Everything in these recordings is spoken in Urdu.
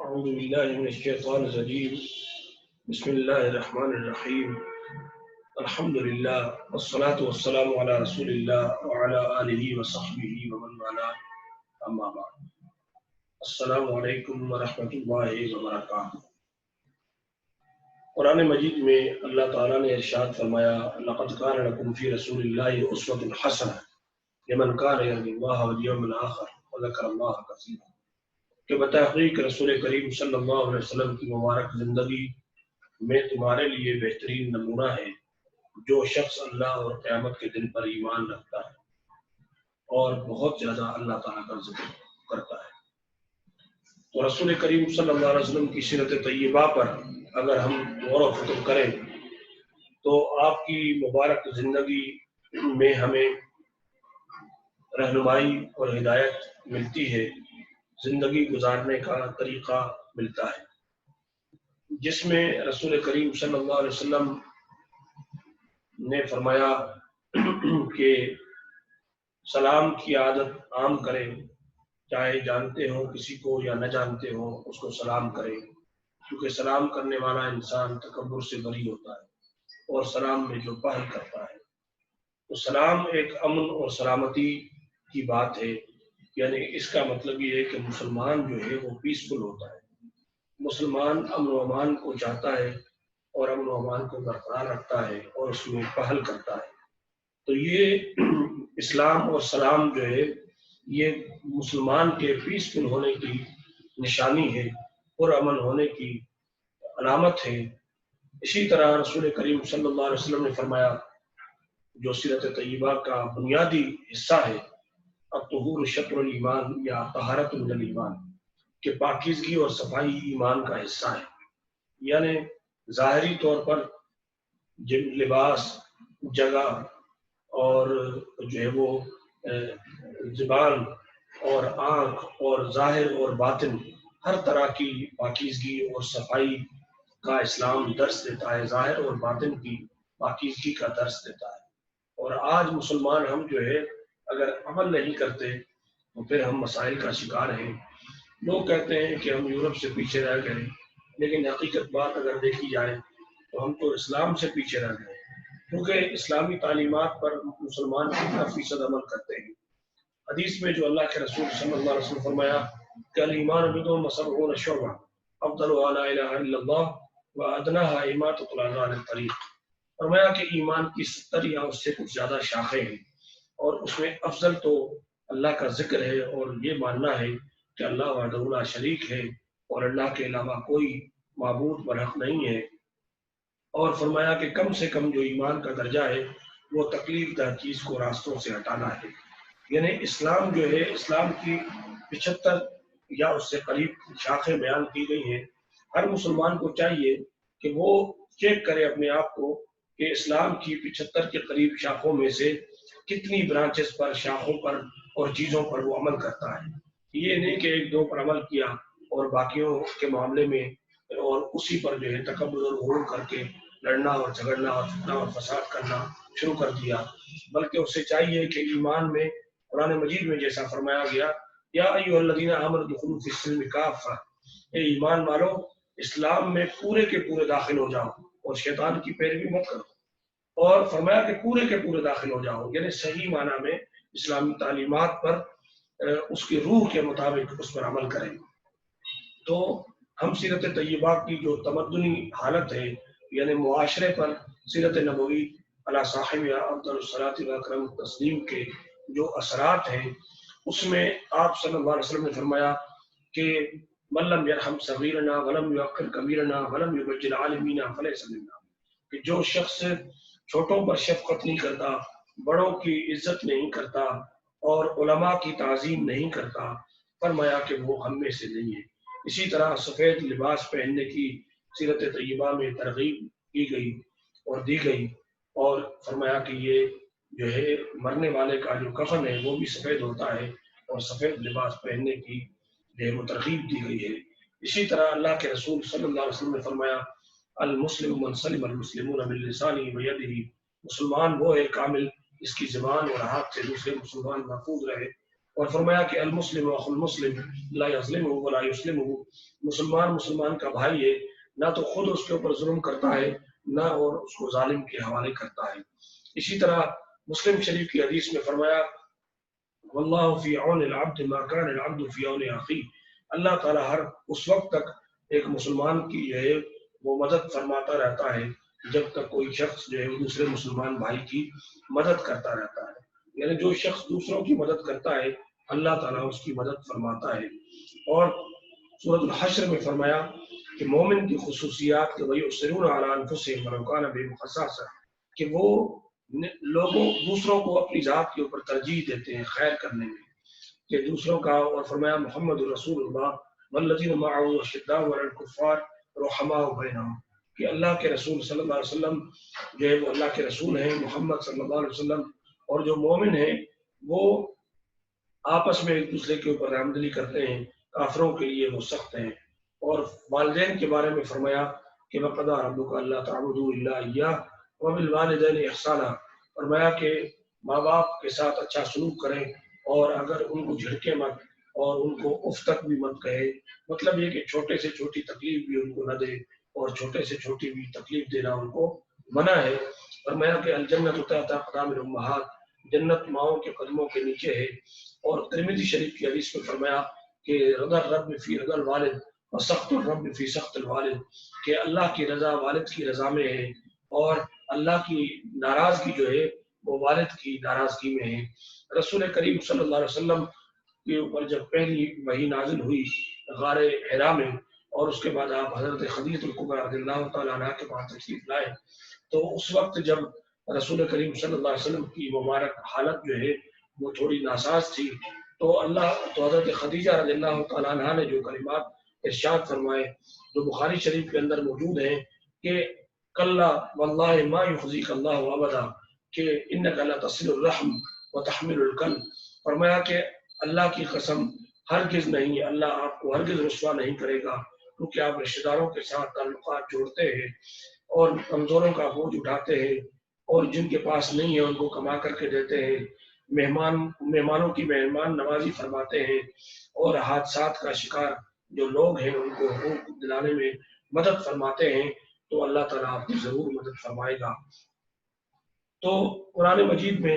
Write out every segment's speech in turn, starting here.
أعوذ بالله من الشيطان الرجيم بسم الله الرحمن الرحيم الحمد لله والصلاة والسلام على رسول الله وعلى آله وصحبه ومن والاه أما بعد السلام علیکم ورحمۃ اللہ وبرکاتہ۔ قرآن مجید میں اللہ تعالیٰ نے ارشاد فرمایا لقد كان لكم في رسول الله أسوة حسنة لمن كان يرجو الله واليوم الآخر وذكر الله كثيرا، کہ بتحقیق رسول کریم صلی اللہ علیہ وسلم کی مبارک زندگی میں تمہارے لیے بہترین نمونہ ہے جو شخص اللہ اور قیامت کے دن پر ایمان رکھتا ہے اور بہت زیادہ اللہ تعالیٰ کا ذکر کرتا ہے۔ تو رسول کریم صلی اللہ علیہ وسلم کی سیرت طیبہ پر اگر ہم غور و فکر کریں تو آپ کی مبارک زندگی میں ہمیں رہنمائی اور ہدایت ملتی ہے، زندگی گزارنے کا طریقہ ملتا ہے، جس میں رسول کریم صلی اللہ علیہ وسلم نے فرمایا کہ سلام کی عادت عام کریں، چاہے جانتے ہو کسی کو یا نہ جانتے ہو اس کو سلام کریں، کیونکہ سلام کرنے والا انسان تکبر سے بری ہوتا ہے اور سلام میں جو پہل کرتا ہے تو سلام ایک امن اور سلامتی کی بات ہے۔ یعنی اس کا مطلب یہ ہے کہ مسلمان جو ہے وہ پیسفل ہوتا ہے، مسلمان امن و امان کو چاہتا ہے اور امن و امان کو برقرار رکھتا ہے اور اس میں پہل کرتا ہے۔ تو یہ اسلام اور سلام جو ہے یہ مسلمان کے پیسفل ہونے کی نشانی ہے اور امن ہونے کی علامت ہے۔ اسی طرح رسول کریم صلی اللہ علیہ وسلم نے فرمایا جو سیرت طیبہ کا بنیادی حصہ ہے الطہور شطر الایمان یا طہارت من الایمان، کہ پاکیزگی اور صفائی ایمان کا حصہ ہے۔ یعنی ظاہری طور پر لباس، جگہ اور جو ہے وہ زبان اور آنکھ اور ظاہر اور باطن ہر طرح کی پاکیزگی اور صفائی کا اسلام درس دیتا ہے، ظاہر اور باطن کی پاکیزگی کا درس دیتا ہے۔ اور آج مسلمان ہم جو ہے اگر عمل نہیں کرتے تو پھر ہم مسائل کا شکار ہیں۔ لوگ کہتے ہیں کہ ہم یورپ سے پیچھے رہ گئے، لیکن حقیقت بات اگر دیکھی جائے تو ہم تو اسلام سے پیچھے رہ گئے، کیونکہ اسلامی تعلیمات پر مسلمان کتنا فیصد عمل کرتے ہیں۔ حدیث میں جو اللہ کے رسول صلی اللہ علیہ وسلم فرمایا کہ الایمان بضع وسبعون شعبہ افضلها لا الہ الا اللہ وادناها اماطۃ الاذى عن الطریق، فرمایا کہ ایمان کی 70 یا اس سے کچھ زیادہ شاخیں ہیں اور اس میں افضل تو اللہ کا ذکر ہے اور یہ ماننا ہے کہ اللہ وحدہ لا شریک ہے اور اللہ کے علاوہ کوئی معبود برحق نہیں ہے، اور فرمایا کہ کم سے کم جو ایمان کا درجہ ہے وہ تکلیف دہ چیز کو راستوں سے ہٹانا ہے۔ یعنی اسلام جو ہے اسلام کی 75 یا اس سے قریب شاخیں بیان کی گئی ہیں۔ ہر مسلمان کو چاہیے کہ وہ چیک کرے اپنے آپ کو کہ اسلام کی 75 کے قریب شاخوں میں سے کتنی برانچز پر، شاخوں پر اور چیزوں پر وہ عمل کرتا ہے۔ یہ نہیں کہ ایک دو پر عمل کیا اور باقیوں کے معاملے میں اور اسی پر جو ہے تکبر اور غرور کر کے لڑنا اور جھگڑنا اور فتنہ اور فساد کرنا شروع کر دیا، بلکہ اسے چاہیے کہ ایمان میں قرآن مجید میں جیسا فرمایا گیا یا ایھا الذین آمنوا ادخلوا فی السلم کافہ، اے ایمان والو اسلام میں پورے کے پورے داخل ہو جاؤ اور شیطان کی پیروی مت کرو، اور فرمایا کہ پورے کے پورے داخل ہو جاؤ، یعنی صحیح معنی میں اسلامی تعلیمات پر اس کی روح کے مطابق اس پر عمل کریں۔ تو ہم سیرت طیبہ کی جو تمدنی حالت ہے یعنی معاشرے پر سیرت نبوی علی صاحب افضل الصلاۃ واکرم التسلیم کے جو اثرات ہیں اس میں آپ صلی اللہ علیہ وسلم نے فرمایا کہ من لم یرحم صغیرنا ولم یوقر کبیرنا ولم یبجل عالمینا فلیس منا، کہ جو شخص چھوٹوں پر شفقت نہیں کرتا، بڑوں کی عزت نہیں کرتا اور علماء کی تعظیم نہیں کرتا، فرمایا کہ وہ ہم میں سے نہیں ہے۔ اسی طرح سفید لباس پہننے کی سیرت طیبہ میں ترغیب کی گئی اور دی گئی، اور فرمایا کہ یہ جو ہے مرنے والے کا جو کفن ہے وہ بھی سفید ہوتا ہے اور سفید لباس پہننے کی جو ہے وہ ترغیب دی گئی ہے۔ اسی طرح اللہ کے رسول صلی اللہ علیہ وسلم نے فرمایا المسلم من سلم المسلمون من لسانہ ویدہ، مسلمان وہ ہے کامل جس کی زبان اور ہاتھ سے دوسرے مسلمان محفوظ رہے۔ اور فرمایا کہ المسلم اخو المسلم لا یظلمہ ولا یسلمہ، مسلمان مسلمان کا بھائی ہے، نہ تو خود اس کے اوپر ظلم کرتا ہے نہ اور اس کو ظالم کے حوالے کرتا ہے۔ اسی طرح مسلم شریف کی حدیث میں فرمایا واللہ فی عون العبد ما کان العبد فی عون اخیہ، اللہ تعالیٰ ہر اس وقت تک ایک مسلمان کی جو ہے وہ مدد فرماتا رہتا ہے جب تک کوئی شخص جو ہے وہ دوسرے مسلمان بھائی کی مدد کرتا رہتا ہے، یعنی جو شخص دوسروں کی مدد کرتا ہے اللہ تعالیٰ اس کی مدد فرماتا ہے۔ اور سورۃ الحشر میں فرمایا کہ مومن کی خصوصیات کے وَيُؤْثِرُونَ عَلَىٰ أَنفُسِهِمْ وَلَوْ كَانَ بِهِمْ خَصَاصَةٌ، کہ وہ لوگوں دوسروں کو اپنی ذات کے اوپر ترجیح دیتے ہیں خیر کرنے میں، کہ دوسروں کا، اور فرمایا محمد رسول اللہ والذین معه أشداء علی الکفار رحماء بینہم، کہ اللہ کے رسول صلی اللہ علیہ وسلم جو ہے وہ اللہ کے رسول ہیں محمد صلی اللہ علیہ وسلم، اور جو مومن ہیں وہ آپس میں ایک دوسرے کے اوپر رحمدلی کرتے ہیں، کافروں کے لیے وہ سخت ہیں۔ اور والدین کے بارے میں فرمایا کہ وَقَضَىٰ رَبُّكَ أَلَّا تَعْبُدُوا إِلَّا إِيَّاهُ وَبِالْوَالِدَيْنِ إِحْسَانًا، فرمایا کہ ماں باپ کے ساتھ اچھا سلوک کریں اور اگر ان کو جھڑکے مت اور ان کو اف تک بھی مت کہے، مطلب یہ کہ چھوٹے سے چھوٹی تکلیف بھی ان کو نہ دے اور چھوٹے سے چھوٹی بھی تکلیف دینا ان کو منع ہے۔ فرمایا کہ الجنت تحت اقدام الامہات، جنت ماؤں کے قدموں کے نیچے ہے۔ اور ترمذی شریف کی حدیث میں فرمایا کہ رضا الرب فی رضا الوالد اور سخط الرب فی سخط الوالد، کہ اللہ کی رضا والد کی رضا میں ہے اور اللہ کی ناراضگی جو ہے وہ والد کی ناراضگی میں ہے۔ رسول کریم صلی اللہ علیہ وسلم کے اوپر جب پہلی وحی نازل ہوئی غار حرا میں، اور اس کے بعد آپ حضرت خدیجہ الکبریٰ رضی اللہ تعالیٰ عنہ کے پاس تشریف لائے، تو اس وقت جب رسول کریم صلی اللہ علیہ وسلم کی مبارک حالت جو ہے وہ تھوڑی ناساز تھی، تو حضرت خدیجہ رضی اللہ تعالیٰ عنہ نے جو کلمات ارشاد فرمائے جو بخاری شریف کے اندر موجود ہیں کہ کلا واللہ ما یخزیک اللہ ابدا، کہ انک لتصل الرحم وتحمل الکل، فرمایا کہ اللہ کی قسم ہرگز نہیں، اللہ آپ کو ہرگز رسوا نہیں کرے گا، کیونکہ آپ رشتہ داروں کے ساتھ تعلقات جوڑتے ہیں اور کمزوروں کا بوجھ اٹھاتے ہیں اور جن کے پاس نہیں ہے ان کو کما کر کے دیتے ہیں، مہمانوں کی مہمان نوازی فرماتے ہیں، اور حادثات کا شکار جو لوگ ہیں ان کو حقوق دلانے میں مدد فرماتے ہیں، تو اللہ تعالیٰ آپ کی ضرور مدد فرمائے گا۔ تو قرآن مجید میں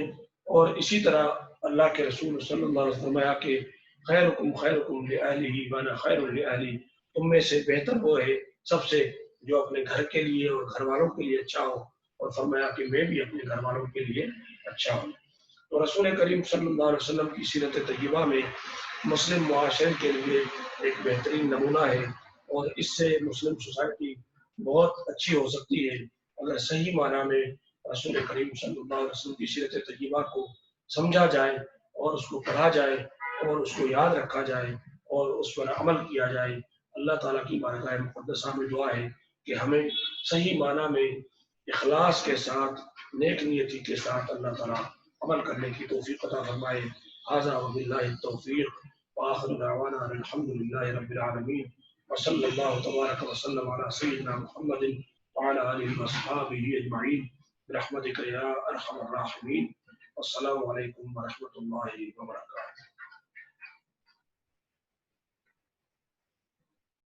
اور اسی طرح اللہ کے رسول صلی اللہ علیہ وسلم فرمایا کہ خیرکم خیرکم لأہلہ وانا خیر لأہلی، تم میں سے بہتر وہ ہے سب سے جو اپنے گھر کے لیے اور گھر والوں کے لیے اچھا ہو، اور فرمایا کہ میں بھی اپنے گھر والوں کے لیے اچھا ہوں۔ تو رسول کریم صلی اللہ علیہ وسلم کی سیرت طیبہ میں مسلم معاشرے کے لیے ایک بہترین نمونہ ہے، اور اس سے مسلم سوسائٹی بہت اچھی ہو سکتی ہے اگر صحیح معنی میں رسول کریم صلی اللہ علیہ وسلم کی سیرت طیبہ کو سمجھا جائے اور اس کو پڑھا جائے اور اس کو یاد رکھا جائے اور اس پر عمل کیا جائے۔ اللہ تعالیٰ کی بارگاہ مقدسہ میں دعا ہے کہ ہمیں صحیح معنی میں اخلاص کے ساتھ نیک نیتی کے ساتھ اللہ تعالیٰ عمل کرنے کی توفیق عطا فرمائے۔ ھذا وباللہ التوفیق وآخر دعوانا ان الحمد للہ رب العالمین، وصلی اللہ تبارک وسلم علی سیدنا محمد وعلی آلہ وصحبہ اجمعین برحمتک یا ارحم الراحمین۔ والسلام علیکم ورحمۃ اللہ وبرکاتہ۔